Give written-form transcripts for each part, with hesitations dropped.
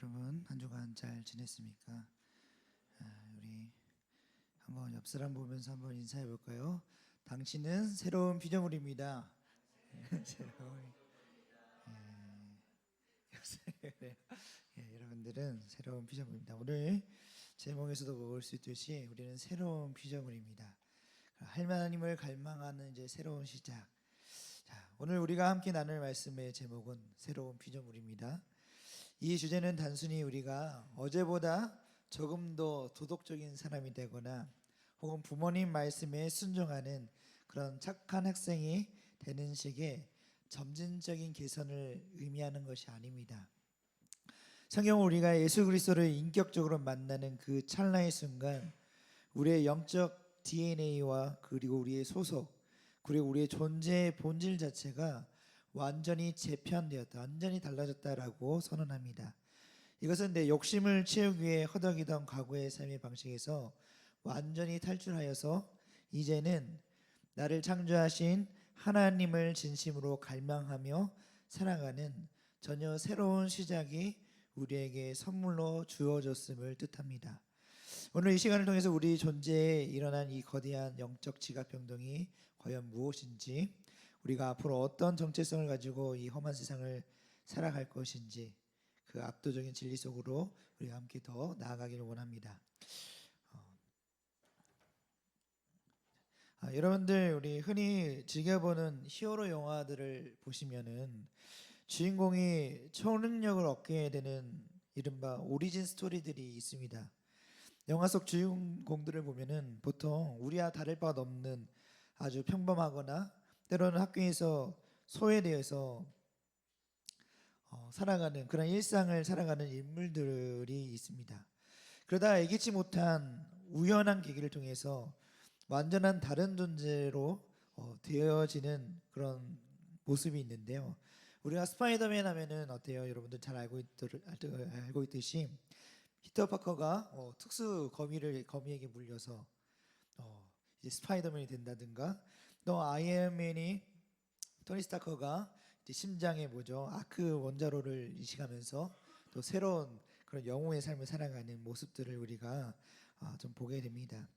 여러분 한 주간 잘 지냈습니까? 우리 한번 옆 사람 보면서 한번 인사해 볼까요? 당신은 새로운 피조물입니다. 새로운 여러분들은 새로운 피조물입니다. 오늘 제목에서도 볼 수 있듯이 우리는 새로운 피조물입니다. 하나님을 갈망하는 이제 새로운 시작. 자, 오늘 우리가 함께 나눌 말씀의 제목은 새로운 피조물입니다. 이 주제는 단순히 우리가 어제보다 조금 더 도덕적인 사람이 되거나 혹은 부모님 말씀에 순종하는 그런 착한 학생이 되는 식의 점진적인 개선을 의미하는 것이 아닙니다. 성경은 우리가 예수 그리스도를 인격적으로 만나는 그 찰나의 순간 우리의 영적 DNA와 그리고 우리의 소속 그리고 우리의 존재의 본질 자체가 완전히 재편되었다, 완전히 달라졌다라고 선언합니다. 이것은 내 욕심을 채우기 위해 허덕이던 과거의 삶의 방식에서 완전히 탈출하여서 이제는 나를 창조하신 하나님을 진심으로 갈망하며 살아가는 전혀 새로운 시작이 우리에게 선물로 주어졌음을 뜻합니다. 오늘 이 시간을 통해서 우리 존재에 일어난 이 거대한 영적 지각 변동이 과연 무엇인지, 우리가 앞으로 어떤 정체성을 가지고 이 험한 세상을 살아갈 것인지, 그 압도적인 진리 속으로 우리가 함께 더 나아가기를 원합니다. 여러분들, 우리 흔히 즐겨보는 히어로 영화들을 보시면은 주인공이 초능력을 얻게 되는 이른바 오리진 스토리들이 있습니다. 영화 속 주인공들을 보면은 보통 우리와 다를 바가 없는 아주 평범하거나 때로는 학교에서 소외되어서 살아가는 그런 일상을 살아가는 인물들이 있습니다. 그러다 예기치 못한 우연한 계기를 통해서 완전한 다른 존재로 되어지는 그런 모습이 있는데요. 우리가 스파이더맨 하면은 어때요? 여러분들 잘 알고 있듯이 피터 파커가 특수 거미에게 물려서 이제 스파이더맨이 된다든가, 또 아이언맨이 토니 스타커가 이제 심장에 아크 원자로를 이식하면서 또 새로운 그런 영웅의 삶을 살아가는 모습들을 우리가 좀 보게 됩니다.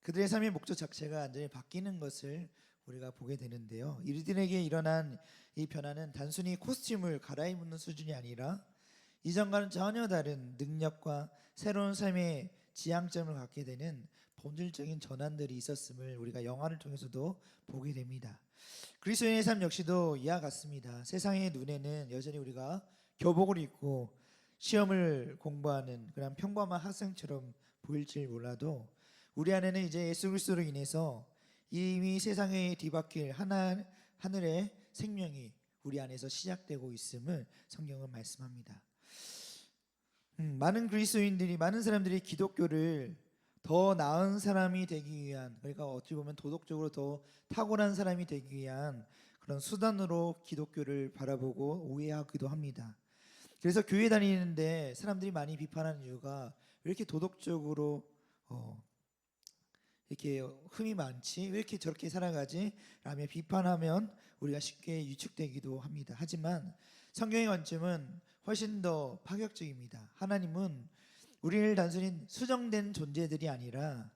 그들의 삶의 목적 자체가 완전히 바뀌는 것을 우리가 보게 되는데요. 이들에게 일어난 이 변화는 단순히 코스튬을 갈아입는 수준이 아니라 이전과는 전혀 다른 능력과 새로운 삶의 지향점을 갖게 되는 본질적인 전환들이 있었음을 우리가 영화를 통해서도 보게 됩니다. 그리스도인의 삶 역시도 이와 같습니다. 세상의 눈에는 여전히 우리가 교복을 입고 시험을 공부하는 그런 평범한 학생처럼 보일지 몰라도 우리 안에는 이제 예수 그리스도로 인해서 이미 세상에 뒤바뀔 하늘의 생명이 우리 안에서 시작되고 있음을 성경은 말씀합니다. 많은 사람들이 기독교를 더 나은 사람이 되기 위한, 그러니까 어찌 보면 도덕적으로 더 탁월한 사람이 되기 위한 그런 수단으로 기독교를 바라보고 오해하기도 합니다. 그래서 교회 다니는데 사람들이 많이 비판하는 이유가 왜 이렇게 도덕적으로 이렇게 흠이 많지? 왜 이렇게 저렇게 살아가지? 라며 비판하면 우리가 쉽게 유축되기도 합니다. 하지만 성경의 관점은 훨씬 더 파격적입니다. 하나님은 우리를 단순히 수정된 존재들이 아니라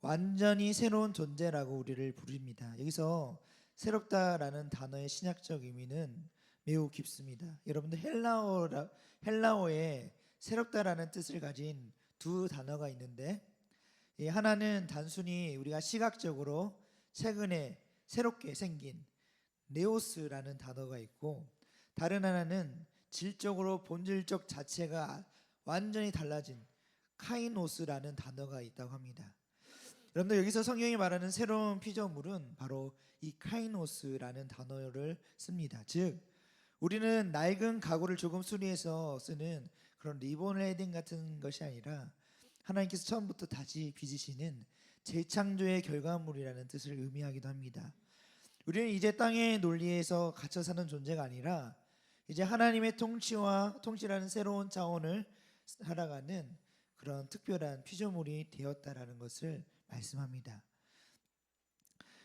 완전히 새로운 존재라고 우리를 부릅니다. 여기서 새롭다라는 단어의 신약적 의미는 매우 깊습니다. 여러분들 헬라어에 새롭다라는 뜻을 가진 두 단어가 있는데, 하나는 단순히 우리가 시각적으로 최근에 새롭게 생긴 네오스라는 단어가 있고, 다른 하나는 질적으로 본질적 자체가 완전히 달라진 카이노스라는 단어가 있다고 합니다. 여러분들, 여기서 성경이 말하는 새로운 피조물은 바로 이 카이노스라는 단어를 씁니다. 즉 우리는 낡은 가구를 조금 수리해서 쓰는 그런 리본 헤딩 같은 것이 아니라 하나님께서 처음부터 다시 빚으시는 재창조의 결과물이라는 뜻을 의미하기도 합니다. 우리는 이제 땅의 논리에서 갇혀 사는 존재가 아니라 이제 하나님의 통치라는 새로운 차원을 살아가는 그런 특별한 피조물이 되었다라는 것을 말씀합니다.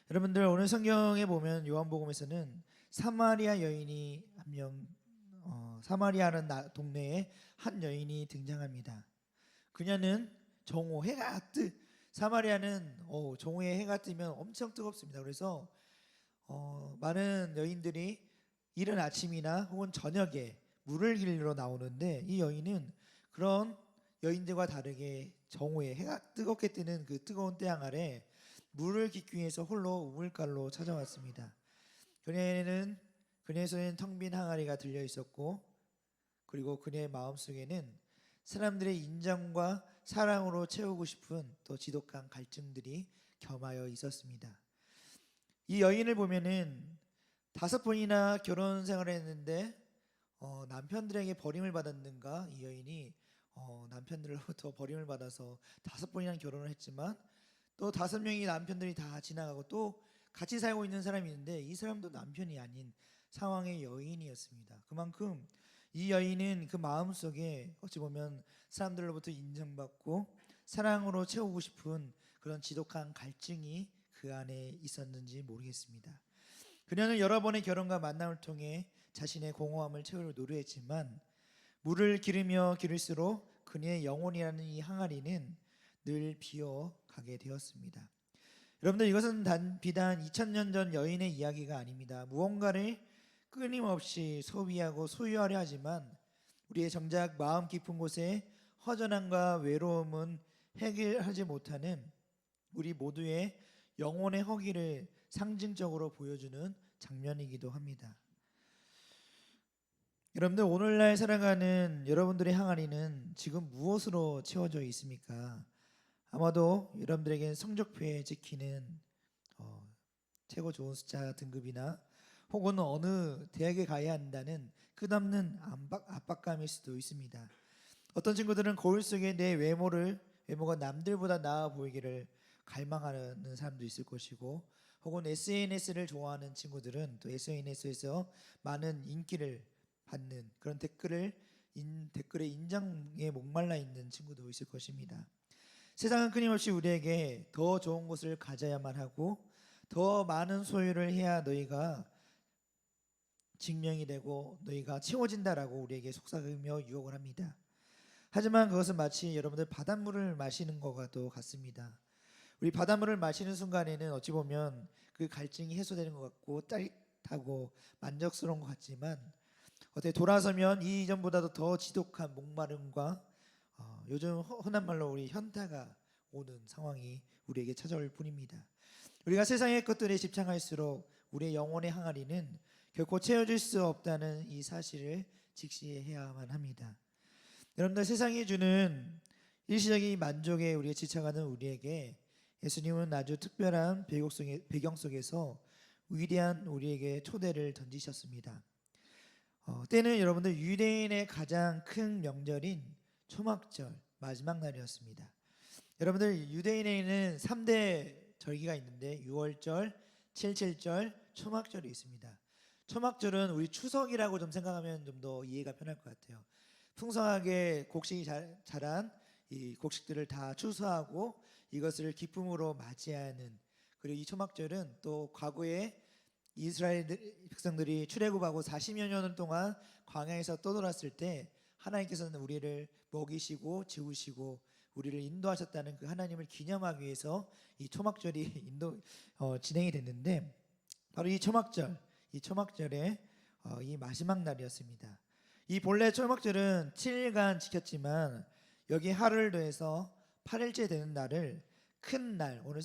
여러분들, 오늘 성경에 보면 요한복음에서는 사마리아 여인이 한 명 사마리아라는 동네에 한 여인이 등장합니다. 그녀는 정오 해가 사마리아는 정오에 해가 뜨면 엄청 뜨겁습니다. 그래서 많은 여인들이 이른 아침이나 혹은 저녁에 물을 길러 나오는데 이 여인은 그런 여인들과 다르게 정오에 해가 뜨겁게 뜨는 그 뜨거운 태양 아래 물을 깃기 위해서 홀로 우물가로 찾아왔습니다. 그녀의 손에는 텅 빈 항아리가 들려 있었고, 그리고 그녀의 마음속에는 사람들의 인정과 사랑으로 채우고 싶은 또 지독한 갈증들이 겸하여 있었습니다. 이 여인을 보면은 5번이나 결혼 생활을 했는데 남편들에게 버림을 받았는가? 이 여인이 남편들로부터 버림을 받아서 5번이나 결혼을 했지만 또 5명의 남편들이 다 지나가고 또 같이 살고 있는 사람이 있는데 이 사람도 남편이 아닌 상황의 여인이었습니다. 그만큼 이 여인은 그 마음속에 어찌 보면 사람들로부터 인정받고 사랑으로 채우고 싶은 그런 지독한 갈증이 그 안에 있었는지 모르겠습니다. 그녀는 여러 번의 결혼과 만남을 통해 자신의 공허함을 채우려 노력했지만 물을 기르며 기를수록 그녀의 영혼이라는 이 항아리는 늘 비어가게 되었습니다. 여러분들, 이것은 비단 2000년 전 여인의 이야기가 아닙니다. 무언가를 끊임없이 소비하고 소유하려 하지만 우리의 정작 마음 깊은 곳에 허전함과 외로움은 해결하지 못하는 우리 모두의 영혼의 허기를 상징적으로 보여주는 장면이기도 합니다. 여러분들, 오늘날 살아가는 여러분들의 항아리는 지금 무엇으로 채워져 있습니까? 아마도 여러분들에게는 성적표에 찍히는 최고 좋은 숫자 등급이나 혹은 어느 대학에 가야 한다는 끝없는 압박감일 수도 있습니다. 어떤 친구들은 거울 속에 내 외모가 남들보다 나아 보이기를 갈망하는 사람도 있을 것이고, 혹은 SNS를 좋아하는 친구들은 또 SNS에서 많은 인기를 받는 그런 댓글의 인정에 목말라 있는 친구도 있을 것입니다. 세상은 끊임없이 우리에게 더 좋은 것을 가져야만 하고 더 많은 소유를 해야 너희가 증명이 되고 너희가 채워진다라고 우리에게 속삭이며 유혹을 합니다. 하지만 그것은 마치 여러분들 바닷물을 마시는 것과도 같습니다. 우리 바닷물을 마시는 순간에는 어찌 보면 그 갈증이 해소되는 것 같고 따뜻하고 만족스러운 것 같지만 어떻게 돌아서면 이전보다도 더 지독한 목마름과 요즘 흔한 말로 우리 현타가 오는 상황이 우리에게 찾아올 뿐입니다. 우리가 세상의 것들에 집착할수록 우리의 영혼의 항아리는 결코 채워질 수 없다는 이 사실을 직시해야만 합니다. 여러분들, 세상이 주는 일시적인 만족에 우리가 지쳐가는 우리에게 예수님은 아주 특별한 배경 속에서 위대한 우리에게 초대를 던지셨습니다. 때는 여러분들 유대인의 가장 큰 명절인 초막절 마지막 날이었습니다. 여러분들, 유대인에는 3대 절기가 있는데 6월절, 7.7절, 초막절이 있습니다. 초막절은 우리 추석이라고 좀 생각하면 좀 더 이해가 편할 것 같아요. 풍성하게 곡식이 자란 이 곡식들을 다 추수하고 이것을 기쁨으로 맞이하는, 그리고 이 초막절은 또 과거에 이스라엘 백성들이 출애굽하고 40여 년 동안 광야에서 떠돌았을 때 하나님께서는 우리를 먹이시고 지우시고 우리를 인도하셨다는 그 하나님을 기념하기 위해서 이 초막절이 진행이 됐는데, 바로 이 초막절의 이 마지막 날이었습니다. 이 본래 초막절은 7일간 지켰지만 여기 하루를 더해서 8일째 되는 날을 큰 날, 오늘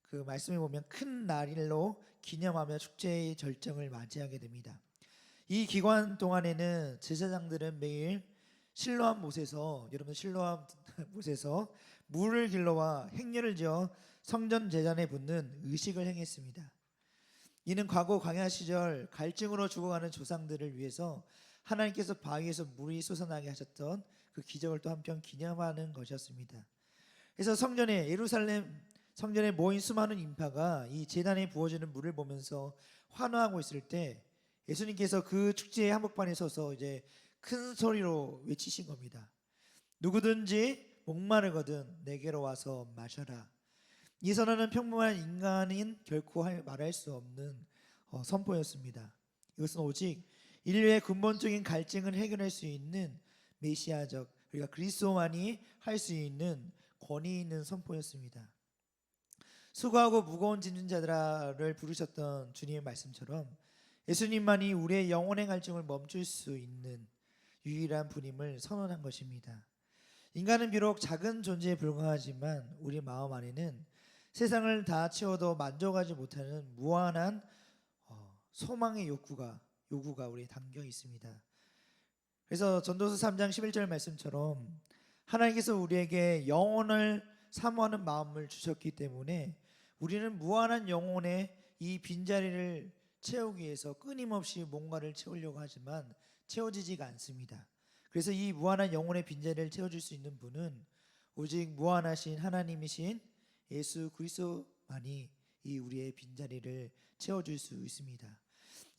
그 말씀에 보면 큰 날로 기념하며 축제의 절정을 맞이하게 됩니다. 이 기간 동안에는 제사장들은 매일 실로암 못에서 물을 길러와 행렬을 지어 성전 제단에 붓는 의식을 행했습니다. 이는 과거 광야 시절 갈증으로 죽어가는 조상들을 위해서 하나님께서 바위에서 물이 솟아나게 하셨던 그 기적을 또 한편 기념하는 것이었습니다. 그래서 예루살렘 성전에 모인 수많은 인파가 이 제단에 부어지는 물을 보면서 환호하고 있을 때 예수님께서 그 축제의 한복판에 서서 이제 큰 소리로 외치신 겁니다. 누구든지 목마르거든 내게로 와서 마셔라. 이 선언은 평범한 인간인 결코 말할 수 없는 선포였습니다. 이것은 오직 인류의 근본적인 갈증을 해결할 수 있는 메시아적, 우리가 그리스도만이 할 수 있는 권위 있는 선포였습니다. 수고하고 무거운 짐진 자들을 부르셨던 주님의 말씀처럼 예수님만이 우리의 영혼의 갈증을 멈출 수 있는 유일한 분임을 선언한 것입니다. 인간은 비록 작은 존재에 불과하지만 우리 마음 안에는 세상을 다 채워도 만족하지 못하는 무한한 소망의 요구가 우리에 담겨 있습니다. 그래서 전도서 3장 11절 말씀처럼 하나님께서 우리에게 영혼을 사모하는 마음을 주셨기 때문에 우리는 무한한 영혼의 이 빈자리를 채우기 위해서 끊임없이 뭔가를 채우려고 하지만 채워지지가 않습니다. 그래서 이 무한한 영혼의 빈자리를 채워줄 수 있는 분은 오직 무한하신 하나님이신 예수 그리스도만이 이 우리의 빈자리를 채워줄 수 있습니다.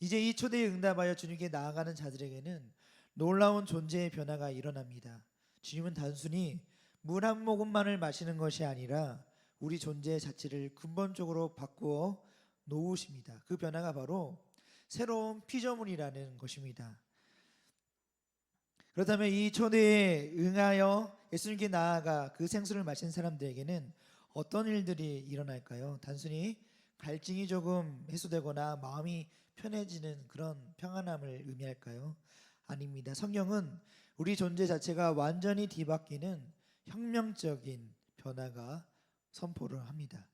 이제 이 초대에 응답하여 주님께 나아가는 자들에게는 놀라운 존재의 변화가 일어납니다. 주님은 단순히 물 한 모금만을 마시는 것이 아니라 우리 존재 자체를 근본적으로 바꾸어 놓으십니다. 그 변화가 바로 새로운 피조물이라는 것입니다. 그렇다면 이 초대에 응하여 예수님께 나아가 그 생수를 마신 사람들에게는 어떤 일들이 일어날까요? 단순히 갈증이 조금 해소되거나 마음이 편해지는 그런 평안함을 의미할까요? 아닙니다. 성경은 우리 존재 자체가 완전히 뒤바뀌는 혁명적인 변화가 선포를 합니다.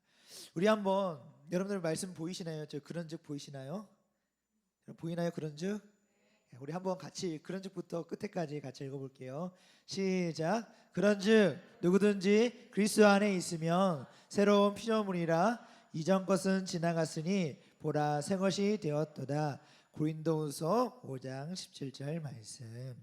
우리 한번 여러분들 말씀 보이시나요? 저 그런즉 보이시나요? 보이나요? 그런즉? 우리 한번 같이 그런즉부터 끝에까지 같이 읽어볼게요. 시작. 그런즉 누구든지 그리스도 안에 있으면 새로운 피조물이라 이전 것은 지나갔으니 보라 새 것이 되었도다. 고린도후서 5장 17절 말씀.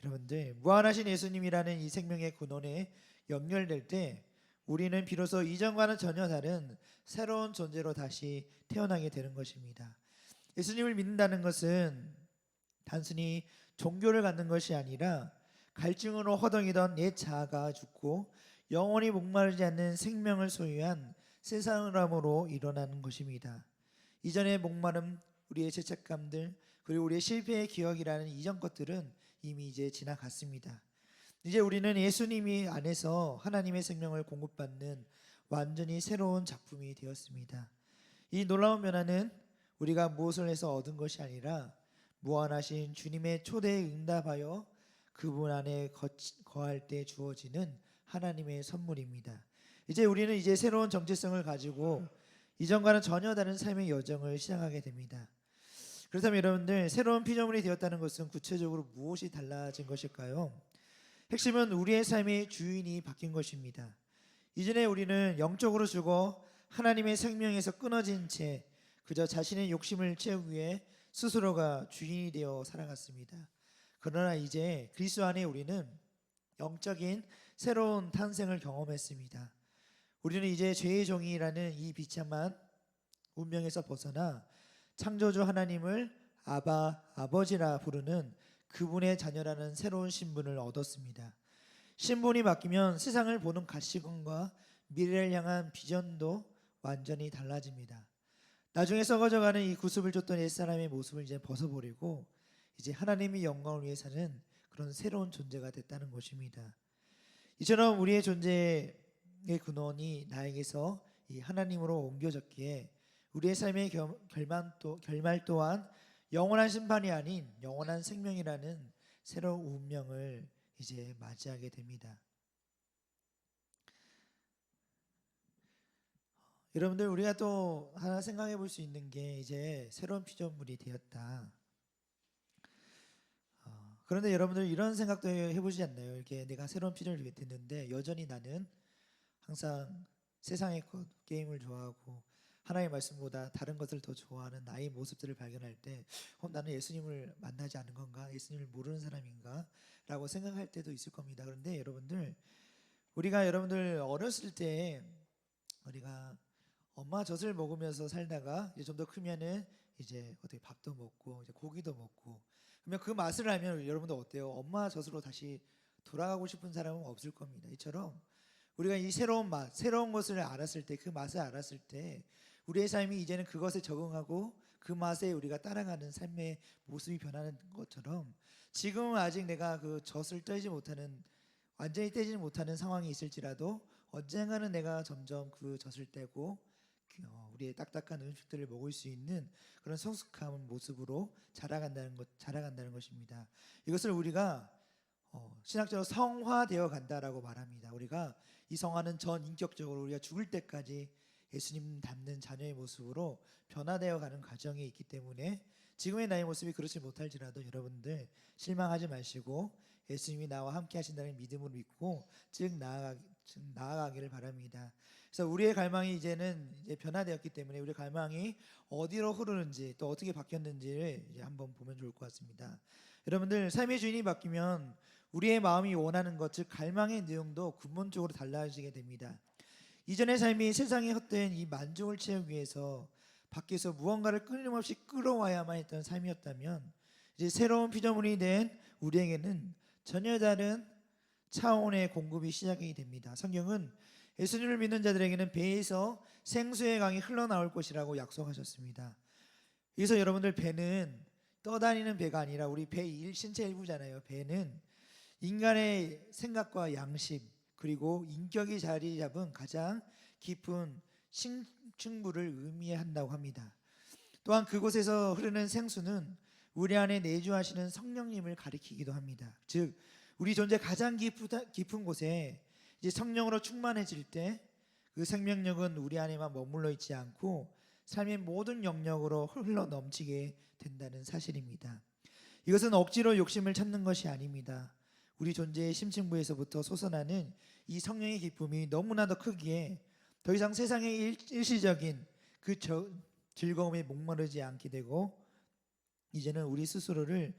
여러분들 무한하신 예수님이라는 이 생명의 근원에 연결될 때 우리는 비로소 이전과는 전혀 다른 새로운 존재로 다시 태어나게 되는 것입니다. 예수님을 믿는다는 것은 단순히 종교를 갖는 것이 아니라 갈증으로 허덕이던 옛 자아가 죽고 영원히 목마르지 않는 생명을 소유한 새 사람으로 일어나는 것입니다. 이전의 목마름, 우리의 죄책감들, 그리고 우리의 실패의 기억이라는 이전 것들은 이미 이제 지나갔습니다. 이제 우리는 예수님이 안에서 하나님의 생명을 공급받는 완전히 새로운 작품이 되었습니다. 이 놀라운 변화는 우리가 무엇을 해서 얻은 것이 아니라 무한하신 주님의 초대에 응답하여 그분 안에 거할 때 주어지는 하나님의 선물입니다. 이제 우리는 이제 새로운 정체성을 가지고 이전과는 전혀 다른 삶의 여정을 시작하게 됩니다. 그렇다면 여러분들 새로운 피조물이 되었다는 것은 구체적으로 무엇이 달라진 것일까요? 핵심은 우리의 삶의 주인이 바뀐 것입니다. 이전에 우리는 영적으로 죽어 하나님의 생명에서 끊어진 채 그저 자신의 욕심을 채우기 위해 스스로가 주인이 되어 살아갔습니다. 그러나 이제 그리스도 안에 우리는 영적인 새로운 탄생을 경험했습니다. 우리는 이제 죄의 종이라는 이 비참한 운명에서 벗어나 창조주 하나님을 아버지라 부르는 그분의 자녀라는 새로운 신분을 얻었습니다. 신분이 바뀌면 세상을 보는 가치관과 미래를 향한 비전도 완전히 달라집니다. 나중에 썩어져가는 이 구습을 줬던 옛사람의 모습을 이제 벗어버리고 이제 하나님의 영광을 위해 사는 그런 새로운 존재가 됐다는 것입니다. 이처럼 우리의 존재의 근원이 나에게서 이 하나님으로 옮겨졌기에 우리의 삶의 결말 또한 영원한 심판이 아닌 영원한 생명이라는 새로운 운명을 이제 맞이하게 됩니다. 여러분들 우리가 또 하나 생각해 볼 수 있는 게 이제 새로운 피조물이 되었다. 그런데 여러분들 이런 생각도 해보지 않나요? 이렇게 내가 새로운 피조물이 됐는데 여전히 나는 항상 세상의 것, 게임을 좋아하고 하나님의 말씀보다 다른 것을 더 좋아하는 나의 모습들을 발견할 때 나는 예수님을 만나지 않은 건가? 예수님을 모르는 사람인가? 라고 생각할 때도 있을 겁니다. 그런데 여러분들 어렸을 때 우리가 엄마 젖을 먹으면서 살다가 이제 좀 더 크면은 이제 어떻게 밥도 먹고 이제 고기도 먹고 그러면 그 맛을 알면 여러분들 어때요? 엄마 젖으로 다시 돌아가고 싶은 사람은 없을 겁니다. 이처럼 우리가 이 새로운 맛, 새로운 것을 알았을 때 그 맛을 알았을 때 우리의 삶이 이제는 그것에 적응하고 그 맛에 우리가 따라가는 삶의 모습이 변하는 것처럼 지금은 아직 내가 그 젖을 떼지 못하는 완전히 떼지 못하는 상황이 있을지라도 언젠가는 내가 점점 그 젖을 떼고 우리의 딱딱한 음식들을 먹을 수 있는 그런 성숙한 모습으로 자라간다는 것입니다. 이것을 우리가 신학적으로 성화되어 간다라고 말합니다. 우리가 이 성화는 전인격적으로 우리가 죽을 때까지 예수님 닮는 자녀의 모습으로 변화되어 가는 과정이 있기 때문에 지금의 나의 모습이 그렇지 못할지라도 여러분들 실망하지 마시고 예수님이 나와 함께 하신다는 믿음으로 믿고 즉 나아가기를 바랍니다. 그래서 우리의 갈망이 이제 변화되었기 때문에 우리의 갈망이 어디로 흐르는지 또 어떻게 바뀌었는지를 이제 한번 보면 좋을 것 같습니다. 여러분들 삶의 주인이 바뀌면 우리의 마음이 원하는 것, 즉 갈망의 내용도 근본적으로 달라지게 됩니다. 이전의 삶이 세상에 헛된 이 만족을 채우기 위해서 밖에서 무언가를 끊임없이 끌어와야만 했던 삶이었다면 이제 새로운 피조물이 된 우리에게는 전혀 다른 차원의 공급이 시작이 됩니다. 성경은 예수님을 믿는 자들에게는 배에서 생수의 강이 흘러나올 것이라고 약속하셨습니다. 그래서 여러분들 배는 떠다니는 배가 아니라 우리 배 신체 일부잖아요. 배는 인간의 생각과 양심 그리고 인격이 자리 잡은 가장 깊은 심층부를 의미한다고 합니다. 또한 그곳에서 흐르는 생수는 우리 안에 내주하시는 성령님을 가리키기도 합니다. 즉 우리 존재 가장 깊은 곳에 이제 성령으로 충만해질 때 그 생명력은 우리 안에만 머물러 있지 않고 삶의 모든 영역으로 흘러 넘치게 된다는 사실입니다. 이것은 억지로 욕심을 참는 것이 아닙니다. 우리 존재의 심층부에서부터 솟아나는 이 성령의 기쁨이 너무나도 크기에 더 이상 세상의 일시적인 그 즐거움에 목마르지 않게 되고 이제는 우리 스스로를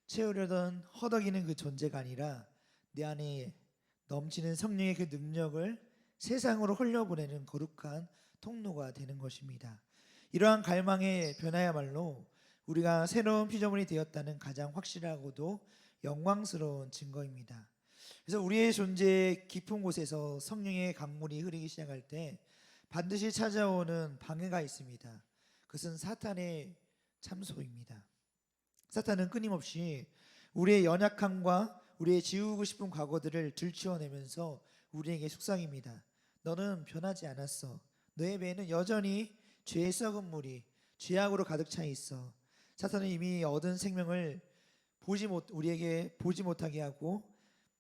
채우려던 허덕이는 그 존재가 아니라 내 안에 넘치는 성령의 그 능력을 세상으로 흘려보내는 거룩한 통로가 되는 것입니다. 이러한 갈망의 변화야말로 우리가 새로운 피조물이 되었다는 가장 확실하고도 영광스러운 증거입니다. 그래서 우리의 존재의 깊은 곳에서 성령의 강물이 흐르기 시작할 때 반드시 찾아오는 방해가 있습니다. 그것은 사탄의 참소입니다. 사탄은 끊임없이 우리의 연약함과 우리의 지우고 싶은 과거들을 들추어내면서 우리에게 속삭입니다. 너는 변하지 않았어. 너의 배에는 여전히 죄의 썩은 물이 죄악으로 가득 차 있어. 사탄은 이미 얻은 생명을 우리에게 보지 못하게 하고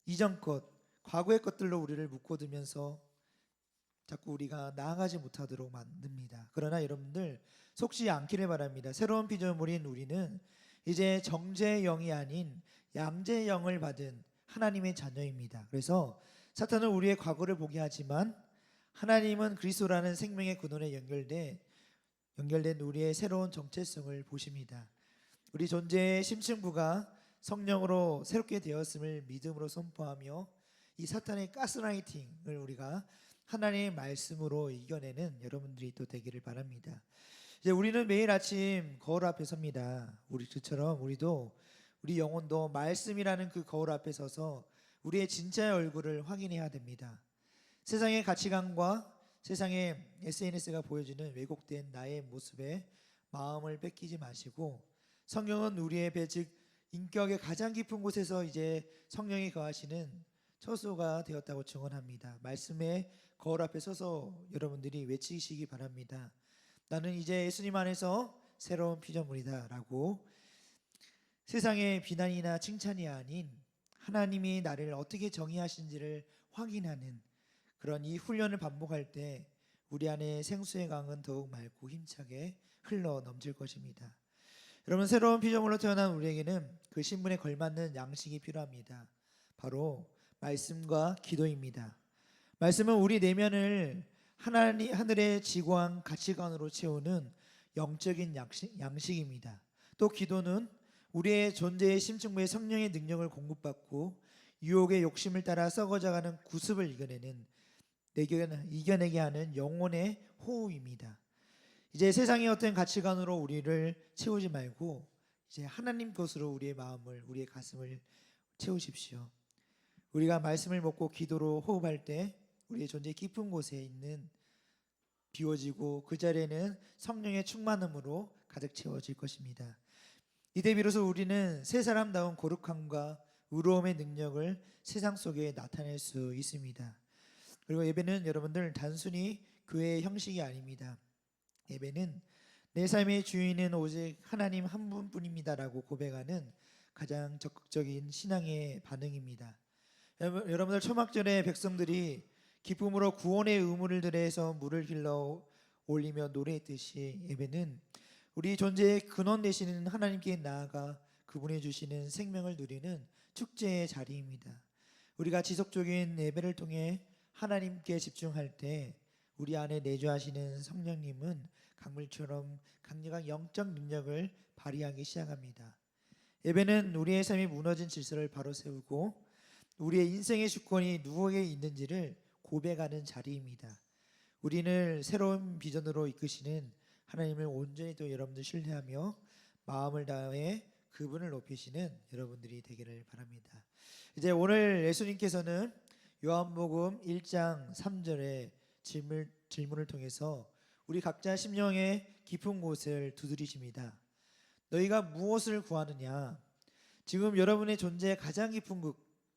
이전 것, 과거의 것들로 우리를 묶어두면서 자꾸 우리가 나아가지 못하도록 만듭니다. 그러나 여러분들 속지 않기를 바랍니다. 새로운 피조물인 우리는 이제 정죄의 영이 아닌 양죄의 영을 받은 하나님의 자녀입니다. 그래서 사탄은 우리의 과거를 보게 하지만 하나님은 그리스도라는 생명의 근원에 연결된 우리의 새로운 정체성을 보십니다. 우리 존재의 심층부가 성령으로 새롭게 되었음을 믿음으로 선포하며 이 사탄의 가스라이팅을 우리가 하나님의 말씀으로 이겨내는 여러분들이 또 되기를 바랍니다. 이제 우리는 매일 아침 거울 앞에 섭니다. 그처럼 우리도 우리 영혼도 말씀이라는 그 거울 앞에 서서 우리의 진짜의 얼굴을 확인해야 됩니다. 세상의 가치관과 세상의 SNS가 보여주는 왜곡된 나의 모습에 마음을 뺏기지 마시고 성경은 우리의 배 즉 인격의 가장 깊은 곳에서 이제 성령이 거하시는 처소가 되었다고 증언합니다. 말씀의 거울 앞에 서서 여러분들이 외치시기 바랍니다. 나는 이제 예수님 안에서 새로운 피조물이다 라고 세상의 비난이나 칭찬이 아닌 하나님이 나를 어떻게 정의하신지를 확인하는 그런 이 훈련을 반복할 때 우리 안에 생수의 강은 더욱 맑고 힘차게 흘러 넘칠 것입니다. 여러분 새로운 피조물로 태어난 우리에게는 그 신분에 걸맞는 양식이 필요합니다. 바로 말씀과 기도입니다. 말씀은 우리 내면을 하늘의 지고한 가치관으로 채우는 영적인 양식입니다. 또 기도는 우리의 존재의 심층부의 성령의 능력을 공급받고 유혹의 욕심을 따라 썩어져가는 구습을 이겨내게 하는 영혼의 호흡입니다. 이제 세상의 어떤 가치관으로 우리를 채우지 말고 이제 하나님 것으로 우리의 마음을 우리의 가슴을 채우십시오. 우리가 말씀을 먹고 기도로 호흡할 때 우리의 존재 깊은 곳에 있는 비워지고 그 자리에는 성령의 충만함으로 가득 채워질 것입니다. 이때 비로소 우리는 새 사람다운 거룩함과 의로움의 능력을 세상 속에 나타낼 수 있습니다. 그리고 예배는 여러분들 단순히 교회의 형식이 아닙니다. 예배는 내 삶의 주인은 오직 하나님 한 분뿐입니다라고 고백하는 가장 적극적인 신앙의 반응입니다. 여러분들 초막절에 백성들이 기쁨으로 구원의 의무를 들여서 물을 길러 올리며 노래했듯이 예배는 우리 존재의 근원 되시는 하나님께 나아가 그분이 주시는 생명을 누리는 축제의 자리입니다. 우리가 지속적인 예배를 통해 하나님께 집중할 때 우리 안에 내주하시는 성령님은 강물처럼 강력한 영적 능력을 발휘하기 시작합니다. 예배는 우리의 삶이 무너진 질서를 바로 세우고 우리의 인생의 주권이 누구에게 있는지를 고백하는 자리입니다. 우리는 새로운 비전으로 이끄시는 하나님을 온전히 또 여러분들 신뢰하며 마음을 다해 그분을 높이시는 여러분들이 되기를 바랍니다. 이제 오늘 예수님께서는 요한복음 1장 3절의 질문을 통해서 우리 각자 심령의 깊은 곳을 두드리십니다. 너희가 무엇을 구하느냐? 지금 여러분의 존재의 가장 깊은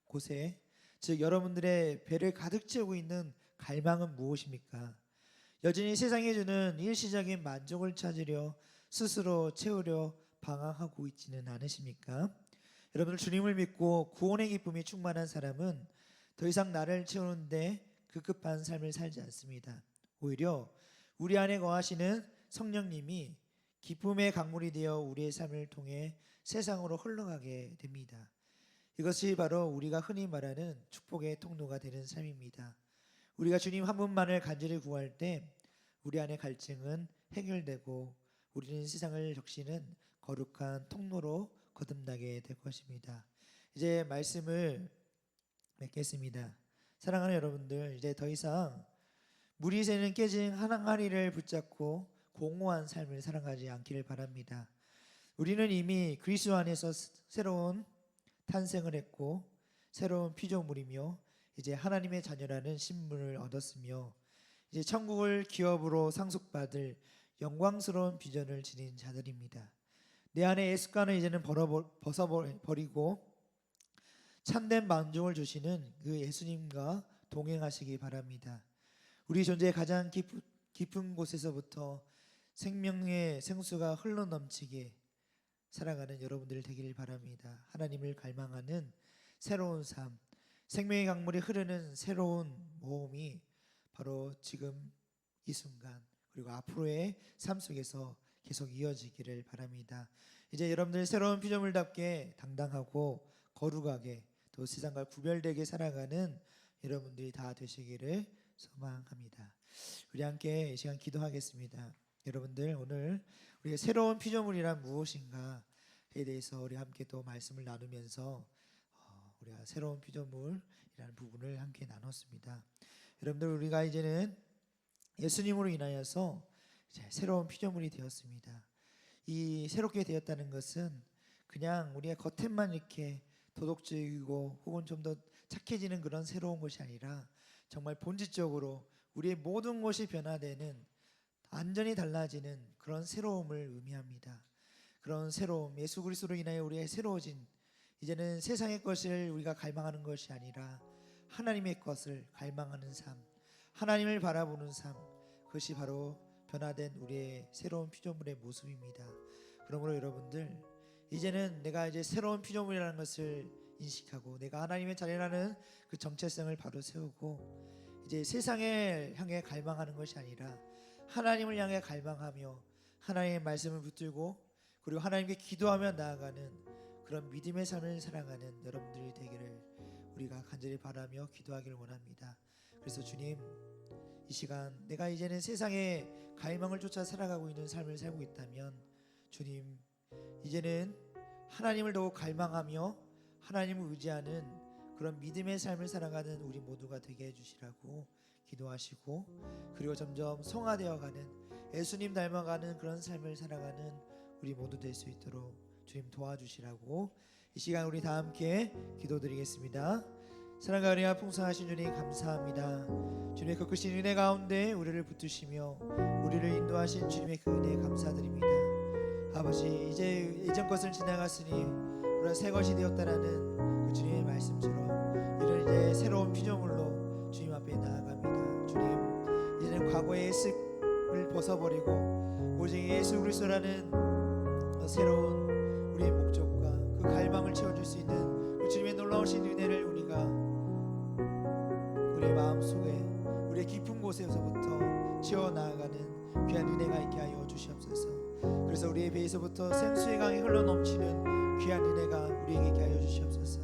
곳에, 즉 여러분들의 배를 가득 채우고 있는 갈망은 무엇입니까? 여전히 세상에 주는 일시적인 만족을 찾으려 스스로 채우려 방황하고 있지는 않으십니까? 여러분들 주님을 믿고 구원의 기쁨이 충만한 사람은 더 이상 나를 채우는데 급급한 삶을 살지 않습니다. 오히려 우리 안에 거하시는 성령님이 기쁨의 강물이 되어 우리의 삶을 통해 세상으로 흘러가게 됩니다. 이것이 바로 우리가 흔히 말하는 축복의 통로가 되는 삶입니다. 우리가 주님 한 분만을 간절히 구할 때 우리 안의 갈증은 해결되고 우리는 세상을 적시는 거룩한 통로로 거듭나게 될 것입니다. 이제 말씀을 맺겠습니다. 사랑하는 여러분들, 이제 더 이상 물이 새는 깨진 한 항아리를 붙잡고 공허한 삶을 살아가지 않기를 바랍니다. 우리는 이미 그리스도 안에서 새로운 탄생을 했고 새로운 피조물이며 이제 하나님의 자녀라는 신분을 얻었으며 이제 천국을 기업으로 상속받을 영광스러운 비전을 지닌 자들입니다. 내 안에 애습관을 이제는 벗어버리고 참된 만족을 주시는 그 예수님과 동행하시기 바랍니다. 우리 존재의 가장 깊은 곳에서부터 생명의 생수가 흘러넘치게 살아가는 여러분들 되기를 바랍니다. 하나님을 갈망하는 새로운 삶, 생명의 강물이 흐르는 새로운 모험이 바로 지금 이 순간 그리고 앞으로의 삶 속에서 계속 이어지기를 바랍니다. 이제 여러분들 새로운 피조물답게 당당하고 거룩하게 또 세상과 구별되게 살아가는 여러분들이 다 되시기를 소망합니다. 우리 함께 이 시간 기도하겠습니다. 여러분들 오늘 우리의 새로운 피조물이란 무엇인가에 대해서 우리 함께 또 말씀을 나누면서 우리가 새로운 피조물이라는 부분을 함께 나눴습니다. 여러분들 우리가 이제는 예수님으로 인하여서 이제 새로운 피조물이 되었습니다. 이 새롭게 되었다는 것은 그냥 우리의 겉에만 이렇게 도덕적이고 혹은 좀 더 착해지는 그런 새로운 것이 아니라 정말 본질적으로 우리의 모든 것이 변화되는 완전히 달라지는 그런 새로움을 의미합니다. 그런 새로움, 예수 그리스도로 인하여 우리의 새로워진 이제는 세상의 것을 우리가 갈망하는 것이 아니라 하나님의 것을 갈망하는 삶, 하나님을 바라보는 삶, 그것이 바로 변화된 우리의 새로운 피조물의 모습입니다. 그러므로 여러분들 이제는 내가 이제 새로운 피조물이라는 것을 인식하고 내가 하나님의 자녀라는 그 정체성을 바로 세우고 이제 세상을 향해 갈망하는 것이 아니라 하나님을 향해 갈망하며 하나님의 말씀을 붙들고 그리고 하나님께 기도하며 나아가는 그런 믿음의 삶을 살아가는 여러분들이 되기를 우리가 간절히 바라며 기도하기를 원합니다. 그래서 주님, 이 시간 내가 이제는 세상의 갈망을 쫓아 살아가고 있는 삶을 살고 있다면 주님, 이제는 하나님을 더욱 갈망하며 하나님을 의지하는 그런 믿음의 삶을 살아가는 우리 모두가 되게 해주시라고 기도하시고 그리고 점점 성화되어가는 예수님 닮아가는 그런 삶을 살아가는 우리 모두 될 수 있도록 주님 도와주시라고 이 시간 우리 다 함께 기도드리겠습니다. 사랑과 은혜가 풍성하신 주님 감사합니다. 주님의 그 크신 은혜 가운데 우리를 붙드시며 우리를 인도하신 주님의 그 은혜 감사드립니다. 아버지, 이제 예전 것을 지나갔으니 우리가 새 것이 되었다라는 그 주님의 말씀처럼 이런 이제 새로운 피조물로 주님 앞에 나아갑니다. 주님, 이제는 과거의 습을 벗어버리고 오직 예수 그리스도라는 새로운 우리의 목적과 그 갈망을 채워줄 수 있는 그 주님의 놀라우신 은혜를 우리가 우리의 마음속에 우리의 깊은 곳에서부터 채워나가는 귀한 은혜가 있게 하여 주시옵소서. 그래서 우리의 배에서부터 생수의 강이 흘러넘치는 귀한 은혜가 우리에게 있게 하여 주시옵소서.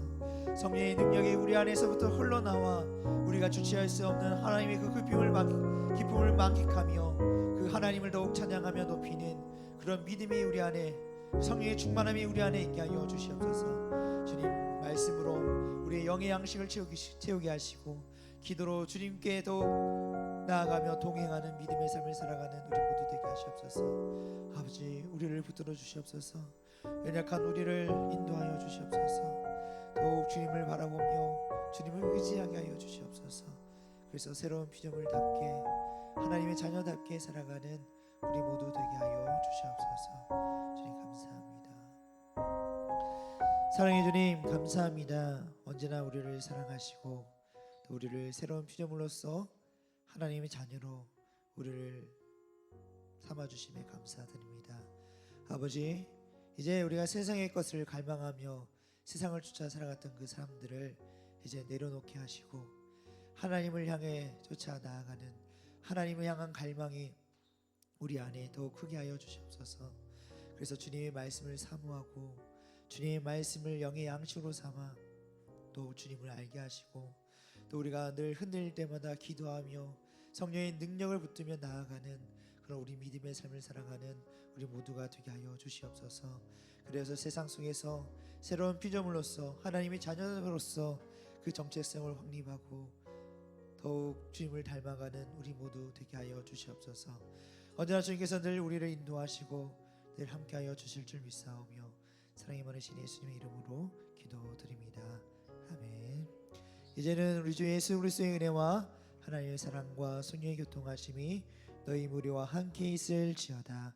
성령의 능력이 우리 안에서부터 흘러나와 우리가 주체할 수 없는 하나님의 그 기쁨을 만끽하며 그 하나님을 더욱 찬양하며 높이는 그런 믿음이 우리 안에, 성령의 충만함이 우리 안에 있게 하여 주시옵소서. 주님 말씀으로 우리의 영의 양식을 채우게 하시고 기도로 주님께 더욱 나아가며 동행하는 믿음의 삶을 살아가는 우리 모두 되게 하시옵소서. 아버지, 우리를 붙들어 주시옵소서. 연약한 우리를 인도하여 주시옵소서. 더욱 주님을 바라보며 주님을 의지하게 하여 주시옵소서. 그래서 새로운 피조물답게 하나님의 자녀답게 살아가는 우리 모두 되게 하여 주시옵소서. 주님 감사합니다. 사랑해 주님 감사합니다. 언제나 우리를 사랑하시고 또 우리를 새로운 피조물로서 하나님의 자녀로 우리를 삼아주심에 감사드립니다. 아버지, 이제 우리가 세상의 것을 갈망하며 세상을 쫓아 살아갔던 그 사람들을 이제 내려놓게 하시고 하나님을 향해 쫓아 나아가는 하나님을 향한 갈망이 우리 안에 더욱 크게 하여 주시옵소서. 그래서 주님의 말씀을 사모하고 주님의 말씀을 영의 양식으로 삼아 또 주님을 알게 하시고 또 우리가 늘 흔들릴 때마다 기도하며 성령의 능력을 붙들며 나아가는 그런 우리 믿음의 삶을 살아가는 우리 모두가 되게 하여 주시옵소서. 그래서 세상 속에서 새로운 피조물로서 하나님의 자녀로서 그 정체성을 확립하고 더욱 주님을 닮아가는 우리 모두 되게 하여 주시옵소서. 언제나 주님께서 늘 우리를 인도하시고 늘 함께하여 주실 줄 믿사오며 사랑이 많으신 예수님의 이름으로 기도드립니다. 아멘. 이제는 우리 주 예수 그리스도의 은혜와 하나님의 사랑과 성령의 교통하심이 너희 무리와 함께 있을지어다.